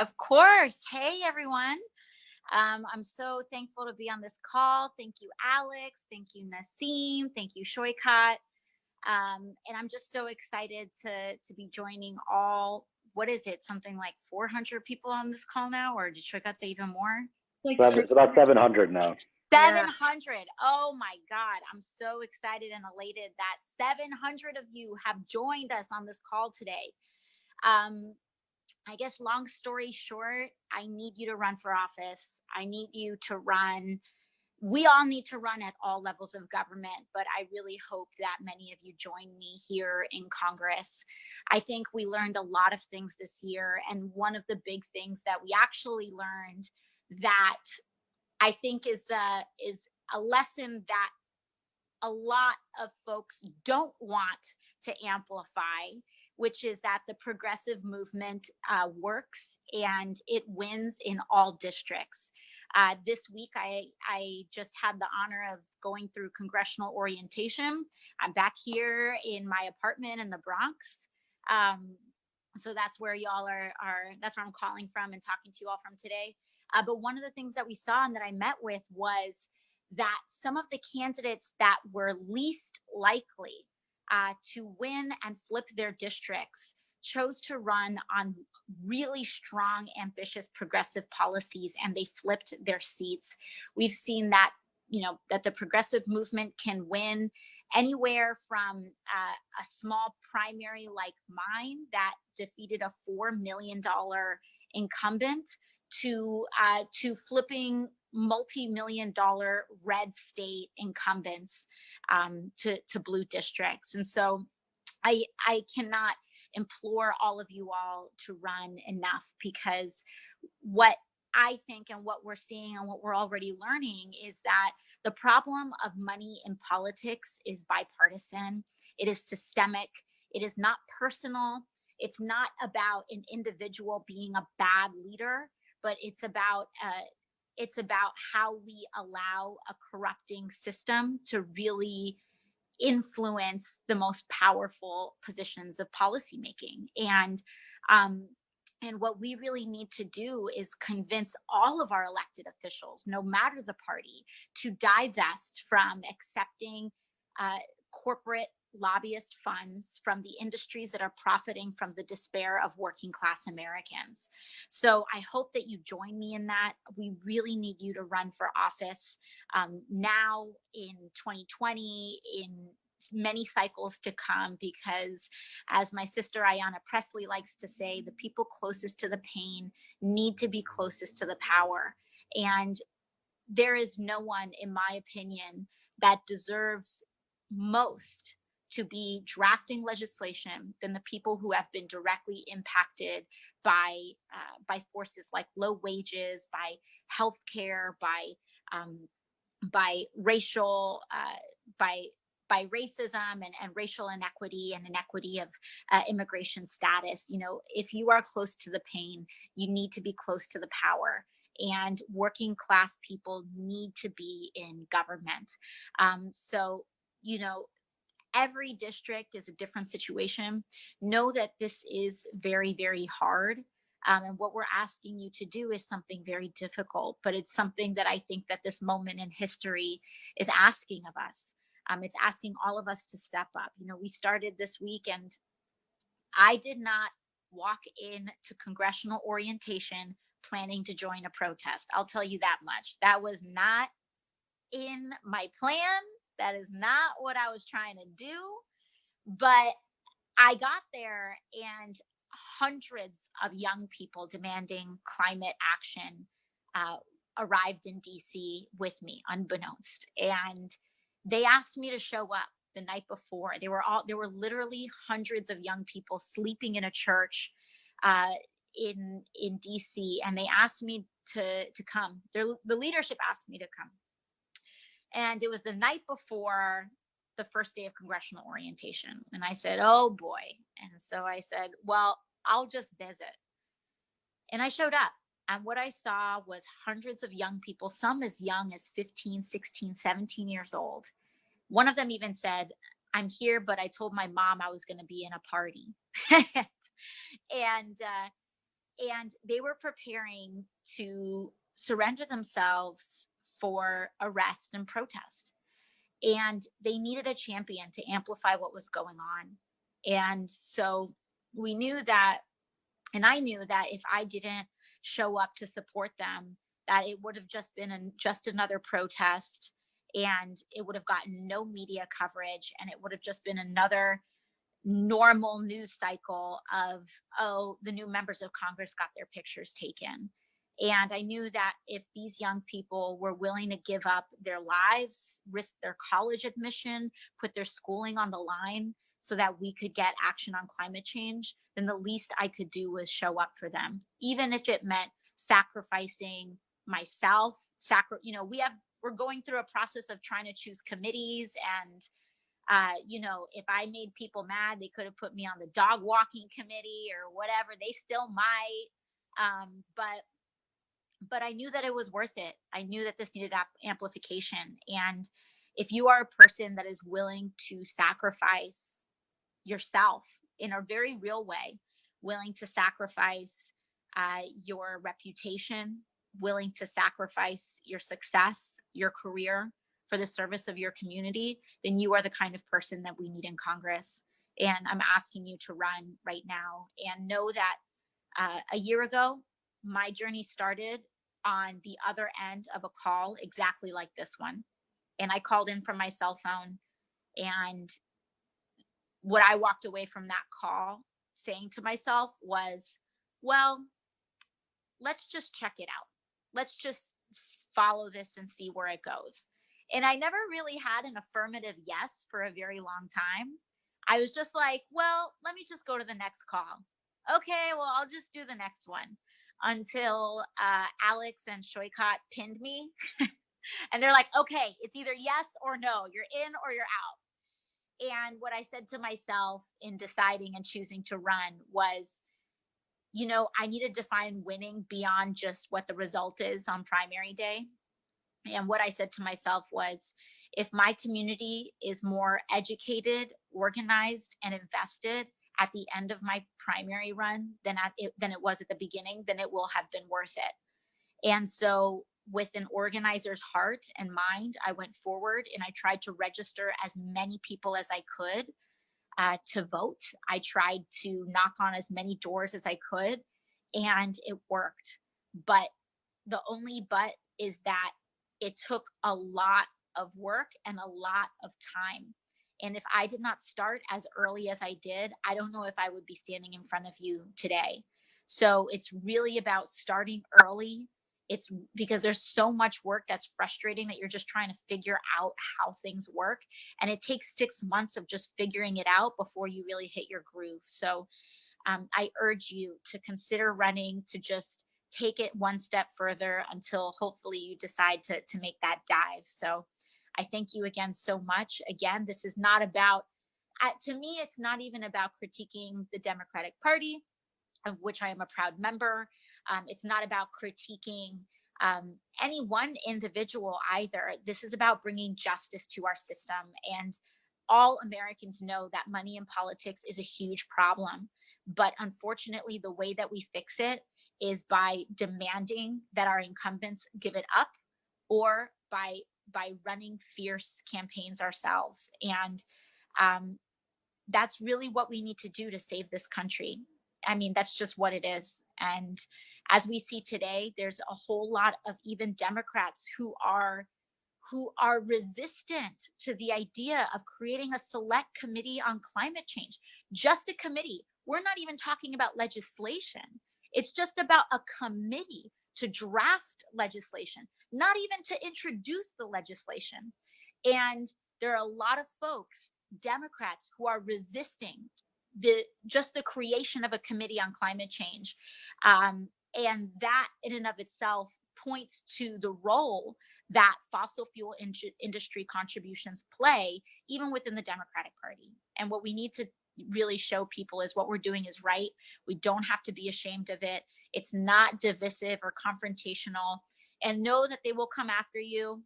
Of course. Hey, everyone. I'm so thankful to be on this call. Thank you, Alex. Thank you, Nassim. Thank you, Shoykat. And I'm just so excited to be joining all. What is it? Something like 400 people on this call now, or did Shoykat say even more? Like It's about 700 now. 700. Oh my God. I'm so excited and elated that 700 of you have joined us on this call today. I guess long story short, I need you to run for office. I need you to run. We all need to run at all levels of government, but I really hope that many of you join me here in Congress. I think we learned a lot of things this year. And one of the big things that we actually learned that I think is a lesson that a lot of folks don't want to amplify, which is that the progressive movement works and it wins in all districts. This week, I just had the honor of going through congressional orientation. I'm back here in my apartment in the Bronx. So that's where y'all are, that's where I'm calling from and talking to you all from today. But one of the things that we saw and that I met with was that some of the candidates that were least likely to win and flip their districts chose to run on really strong, ambitious, progressive policies, and they flipped their seats. We've seen that, that the progressive movement can win anywhere from a small primary like mine that defeated a $4 million incumbent to flipping multi-million-dollar red state incumbents to blue districts. And so I cannot implore all of you all to run enough, because what I think and what we're seeing and what we're already learning is that the problem of money in politics is bipartisan. It is systemic. It is not personal. It's not about an individual being a bad leader, but it's about how we allow a corrupting system to really influence the most powerful positions of policymaking. And what we really need to do is convince all of our elected officials, no matter the party, to divest from accepting corporate lobbyist funds from the industries that are profiting from the despair of working class Americans. So I hope that you join me in that. We really need you to run for office now, in 2020, in many cycles to come, because as my sister Ayanna Pressley likes to say, the people closest to the pain need to be closest to the power. And there is no one, in my opinion, that deserves most to be drafting legislation than the people who have been directly impacted by forces like low wages, by healthcare, by racial by racism and racial inequity and inequity of immigration status. If you are close to the pain, you need to be close to the power. And working class people need to be in government. So, every district is a different situation. Know that this is very, very hard. And what we're asking you to do is something very difficult, but it's something that I think that this moment in history is asking of us. It's asking all of us to step up. We started this week, and I did not walk into congressional orientation planning to join a protest. I'll tell you that much. That was not in my plan. That is not what I was trying to do. But I got there, and hundreds of young people demanding climate action arrived in DC with me, unbeknownst. And they asked me to show up the night before. There were literally hundreds of young people sleeping in a church in DC, and they asked me to come. The leadership asked me to come. And it was the night before the first day of congressional orientation. And I said, oh boy. And so I said, well, I'll just visit. And I showed up. And what I saw was hundreds of young people, some as young as 15, 16, 17 years old. One of them even said, I'm here, but I told my mom I was going to be in a party. and And they were preparing to surrender themselves for arrest and protest. And they needed a champion to amplify what was going on. And so we knew that, and I knew that if I didn't show up to support them, that it would have just been just another protest, and it would have gotten no media coverage, and it would have just been another normal news cycle of, oh, the new members of Congress got their pictures taken. And I knew that if these young people were willing to give up their lives, risk their college admission, put their schooling on the line so that we could get action on climate change, then the least I could do was show up for them, even if it meant sacrificing myself. We're going through a process of trying to choose committees, and if I made people mad, they could have put me on the dog walking committee or whatever. They still might. But I knew that it was worth it. I knew that this needed amplification. And if you are a person that is willing to sacrifice yourself in a very real way, willing to sacrifice your reputation, willing to sacrifice your success, your career for the service of your community, then you are the kind of person that we need in Congress. And I'm asking you to run right now, and know that a year ago, my journey started on the other end of a call exactly like this one. And I called in from my cell phone. And what I walked away from that call saying to myself was, well, let's just check it out. Let's just follow this and see where it goes. And I never really had an affirmative yes for a very long time. I was just like, well, let me just go to the next call. Okay, well, I'll just do the next one, until Alex and Shoykot pinned me. And they're like, okay, it's either yes or no. You're in or you're out. And what I said to myself in deciding and choosing to run was, I need to define winning beyond just what the result is on primary day. And what I said to myself was, if my community is more educated, organized, and invested at the end of my primary run than it was at the beginning, then it will have been worth it. And so, with an organizer's heart and mind, I went forward and I tried to register as many people as I could to vote. I tried to knock on as many doors as I could, and it worked. But the only but is that it took a lot of work and a lot of time. And if I did not start as early as I did, I don't know if I would be standing in front of you today. So it's really about starting early. It's because there's so much work that's frustrating that you're just trying to figure out how things work. And it takes 6 months of just figuring it out before you really hit your groove. So I urge you to consider running, to just take it one step further until hopefully you decide to make that dive. So I thank you again so much. Again, this is not about, to me, it's not even about critiquing the Democratic Party, of which I am a proud member. It's not about critiquing any one individual either. This is about bringing justice to our system. And all Americans know that money in politics is a huge problem. But unfortunately, the way that we fix it is by demanding that our incumbents give it up, or by running fierce campaigns ourselves. And that's really what we need to do to save this country. I mean, that's just what it is. And as we see today, there's a whole lot of even Democrats who are resistant to the idea of creating a select committee on climate change. Just a committee. We're not even talking about legislation. It's just about a committee to draft legislation, not even to introduce the legislation. And there are a lot of folks, Democrats, who are resisting the creation of a committee on climate change. And that in and of itself points to the role that fossil fuel industry contributions play, even within the Democratic Party. And what we need to really show people is what we're doing is right. We don't have to be ashamed of it. It's not divisive or confrontational. And know that they will come after you,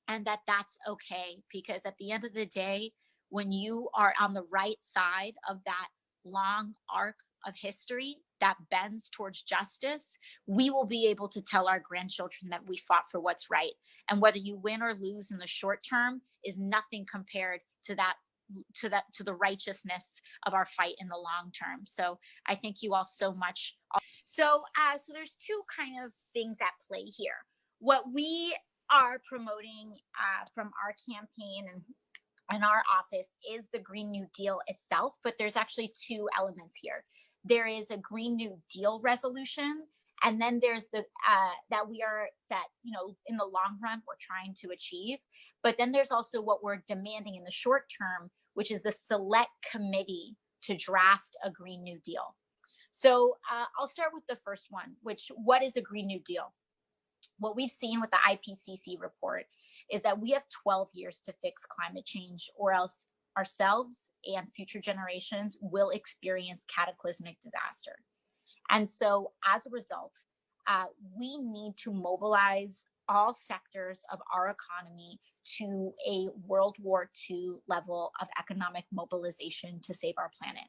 and that that's okay. Because at the end of the day, when you are on the right side of that long arc of history, that bends towards justice, we will be able to tell our grandchildren that we fought for what's right. And whether you win or lose in the short term is nothing compared to to the righteousness of our fight in the long term. So I thank you all so much. So there's two kind of things at play here. What we are promoting from our campaign and our office is the Green New Deal itself, but there's actually two elements here. There is a Green New Deal resolution, and then there's the that in the long run we're trying to achieve. But then there's also what we're demanding in the short term, which is the select committee to draft a Green New Deal. So I'll start with the first one, what is a Green New Deal? What we've seen with the IPCC report is that we have 12 years to fix climate change, or else ourselves and future generations will experience cataclysmic disaster. And so as a result, we need to mobilize all sectors of our economy to a World War II level of economic mobilization to save our planet.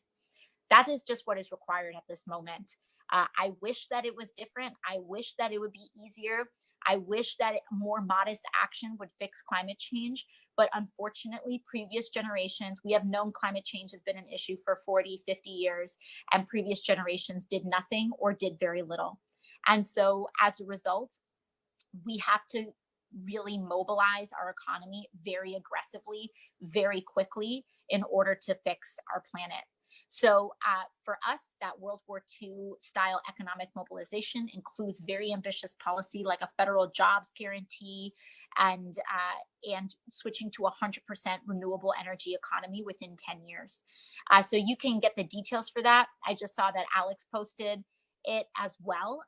That is just what is required at this moment. I wish that it was different. I wish that it would be easier. I wish that more modest action would fix climate change. But unfortunately, previous generations, we have known climate change has been an issue for 40, 50 years, and previous generations did nothing or did very little. And so as a result, we have to really mobilize our economy very aggressively, very quickly in order to fix our planet. So for us, that World War II style economic mobilization includes very ambitious policy like a federal jobs guarantee and switching to 100% renewable energy economy within 10 years. So you can get the details for that. I just saw that Alex posted it as well.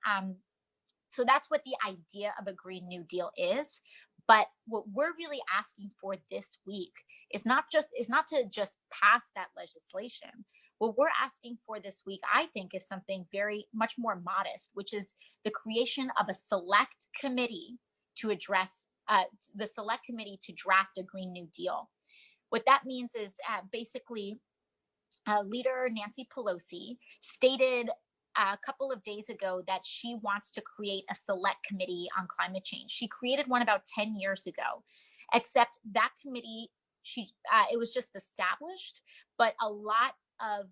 So that's what the idea of a Green New Deal is. But what we're really asking for this week is not to just pass that legislation. What we're asking for this week, I think, is something very much more modest, which is the creation of a select committee to address the select committee to draft a Green New Deal. What that means is basically Leader Nancy Pelosi stated a couple of days ago that she wants to create a select committee on climate change. She created one about 10 years ago, except that committee, it was just established, but a lot of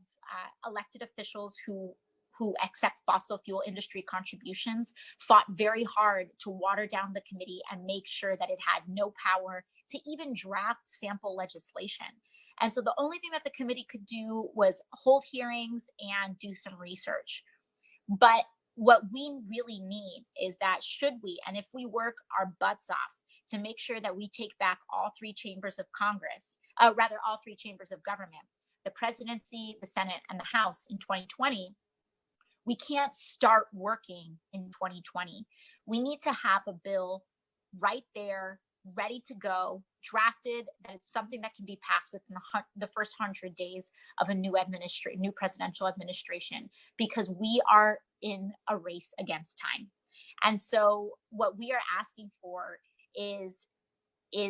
elected officials who accept fossil fuel industry contributions fought very hard to water down the committee and make sure that it had no power to even draft sample legislation. And so the only thing that the committee could do was hold hearings and do some research. But what we really need is that and if we work our butts off to make sure that we take back all three chambers of Congress, all three chambers of government, the presidency, the Senate, and the House in 2020, we can't start working in 2020. We need to have a bill right there, ready to go, drafted, that it's something that can be passed within the first 100 days of a new presidential administration, because we are in a race against time. And so what we are asking for is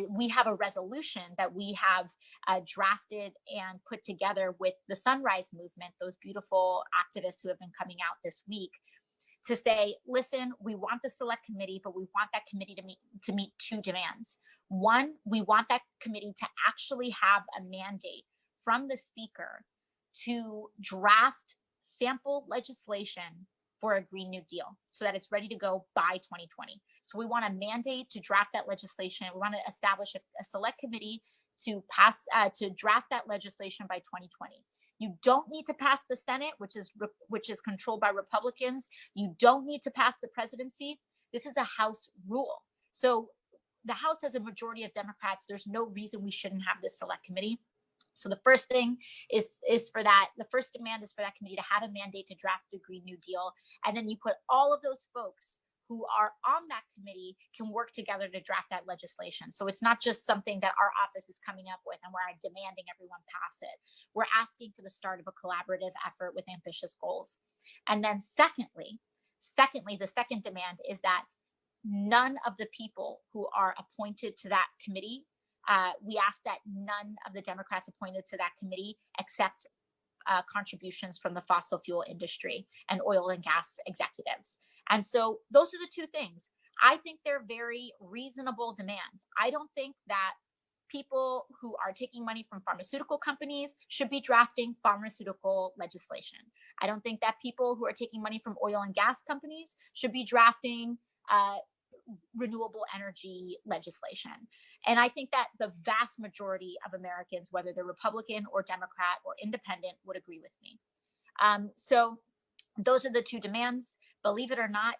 we have a resolution that we have drafted and put together with the Sunrise Movement, those beautiful activists who have been coming out this week, to say, listen, we want the select committee, but we want that committee to meet two demands. One, we want that committee to actually have a mandate from the speaker to draft sample legislation for a Green New Deal so that it's ready to go by 2020. So we want a mandate to draft that legislation. We want to establish a select committee to draft that legislation by 2020. You don't need to pass the Senate, which is controlled by Republicans. You don't need to pass the presidency. This is a House rule. So the House has a majority of Democrats. There's no reason we shouldn't have this select committee. So the first thing is for that. The first demand is for that committee to have a mandate to draft the Green New Deal. And then you put all of those folks who are on that committee can work together to draft that legislation. So it's not just something that our office is coming up with and we're demanding everyone pass it. We're asking for the start of a collaborative effort with ambitious goals. And then secondly, the second demand is that none of the people who are appointed to that committee, we ask that none of the Democrats appointed to that committee accept contributions from the fossil fuel industry and oil and gas executives. And so those are the two things. I think they're very reasonable demands. I don't think that people who are taking money from pharmaceutical companies should be drafting pharmaceutical legislation. I don't think that people who are taking money from oil and gas companies should be drafting renewable energy legislation. And I think that the vast majority of Americans, whether they're Republican or Democrat or independent, would agree with me. So those are the two demands. Believe it or not,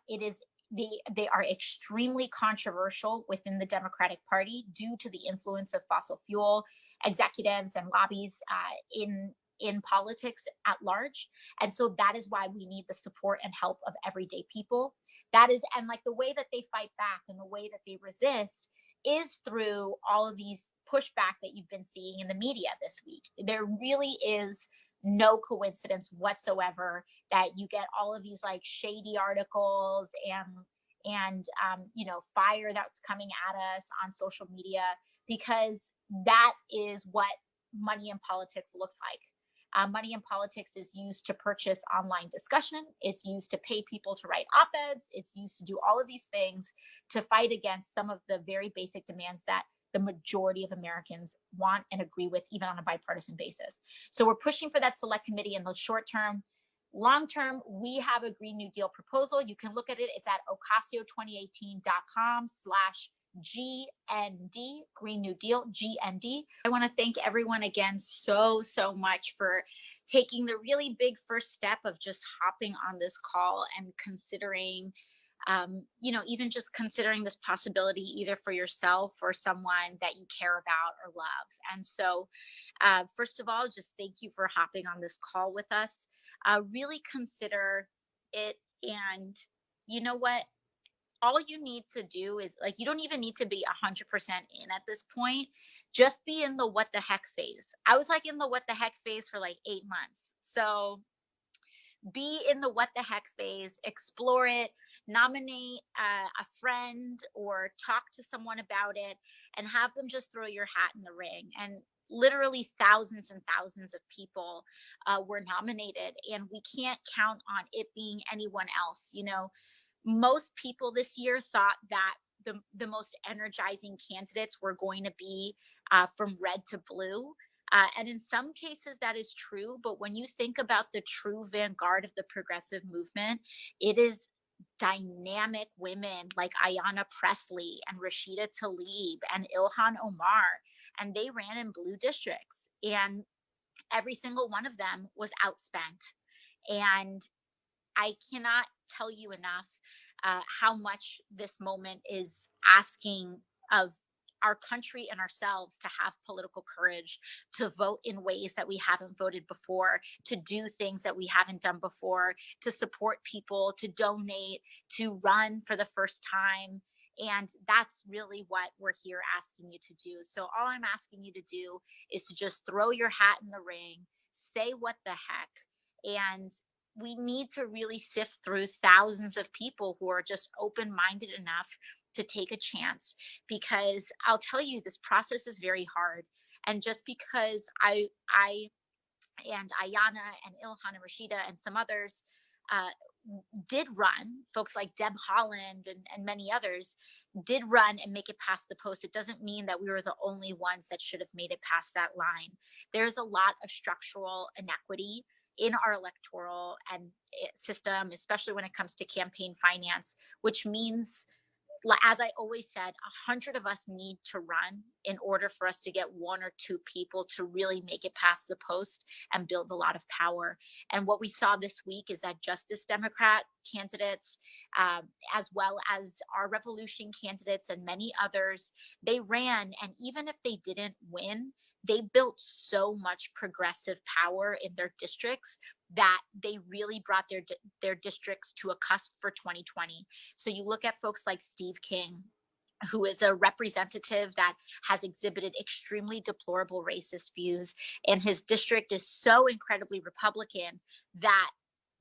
they are extremely controversial within the Democratic Party due to the influence of fossil fuel executives and lobbies in politics at large. And so that is why we need the support and help of everyday people. That is, and like the way that they fight back and the way that they resist is through all of these pushback that you've been seeing in the media this week. There really is no coincidence whatsoever that you get all of these like shady articles and fire that's coming at us on social media, because that is what money in politics looks like. Money in politics is used to purchase online discussion. It's used to pay people to write op-eds. It's used to do all of these things to fight against some of the very basic demands that the majority of Americans want and agree with, even on a bipartisan basis. So we're pushing for that select committee in the short term. Long term, we have a Green New Deal proposal. You can look at it. It's at ocasio2018.com/GND, Green New Deal, GND. I want to thank everyone again so much for taking the really big first step of just hopping on this call and considering even just considering this possibility either for yourself or someone that you care about or love. And so, first of all, just thank you for hopping on this call with us. Really consider it. And you know what? All you need to do is like, you don't even need to be 100% in at this point. Just be in the what the heck phase. I was like in the what the heck phase for like 8 months. So be in the what the heck phase, explore it, nominate a friend or talk to someone about it, and have them just throw your hat in the ring. And literally thousands and thousands of people were nominated, and we can't count on it being anyone else. Most people this year thought that the most energizing candidates were going to be from red to blue. And in some cases, that is true. But when you think about the true vanguard of the progressive movement, it is dynamic women like Ayanna Pressley and Rashida Tlaib and Ilhan Omar. And they ran in blue districts. And every single one of them was outspent. And I cannot tell you enough how much this moment is asking of our country and ourselves to have political courage, to vote in ways that we haven't voted before, to do things that we haven't done before, to support people, to donate, to run for the first time. And that's really what we're here asking you to do. So all I'm asking you to do is to just throw your hat in the ring, say what the heck. And we need to really sift through thousands of people who are just open-minded enough to take a chance, because I'll tell you, this process is very hard. And just because I and Ayanna and Ilhan and Rashida and some others did run, folks like Deb Haaland and many others did run and make it past the post, it doesn't mean that we were the only ones that should have made it past that line. There's a lot of structural inequity in our electoral and system, especially when it comes to campaign finance, which means, as I always said, 100 of us need to run in order for us to get one or two people to really make it past the post and build a lot of power. And what we saw this week is that Justice Democrat candidates, as well as our Revolution candidates and many others, they ran. And even if they didn't win, they built so much progressive power in their districts that they really brought their districts to a cusp for 2020. So you look at folks like Steve King, who is a representative that has exhibited extremely deplorable racist views, and his district is so incredibly Republican that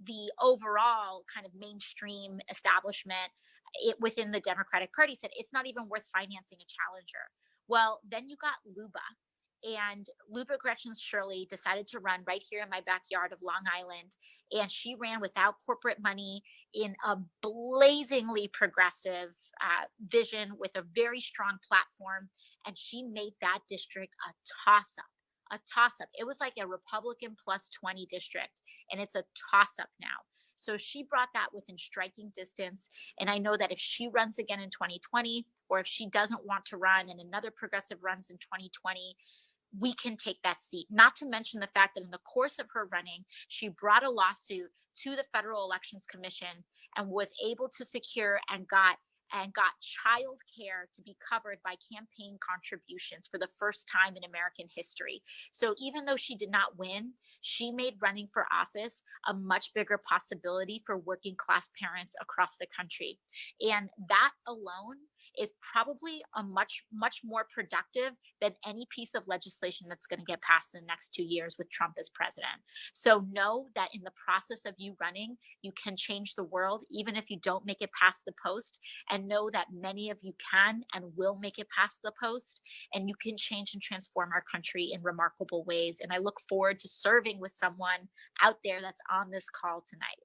the overall kind of mainstream establishment within the Democratic Party said it's not even worth financing a challenger. Well, then you got Luba. And Luba Gretchen Shirley decided to run right here in my backyard of Long Island. And she ran without corporate money in a blazingly progressive vision with a very strong platform. And she made that district a toss up. A toss up. It was like a Republican plus 20 district, and it's a toss up now. So she brought that within striking distance. And I know that if she runs again in 2020, or if she doesn't want to run and another progressive runs in 2020, we can take that seat. Not to mention the fact that in the course of her running, she brought a lawsuit to the Federal Elections Commission and was able to secure and got child care to be covered by campaign contributions for the first time in American history. So even though she did not win, she made running for office a much bigger possibility for working class parents across the country. And that alone is probably a much more productive than any piece of legislation that's going to get passed in the next 2 years with Trump as president. So know that in the process of you running, you can change the world, even if you don't make it past the post. And know that many of you can and will make it past the post, and you can change and transform our country in remarkable ways. And I look forward to serving with someone out there that's on this call tonight.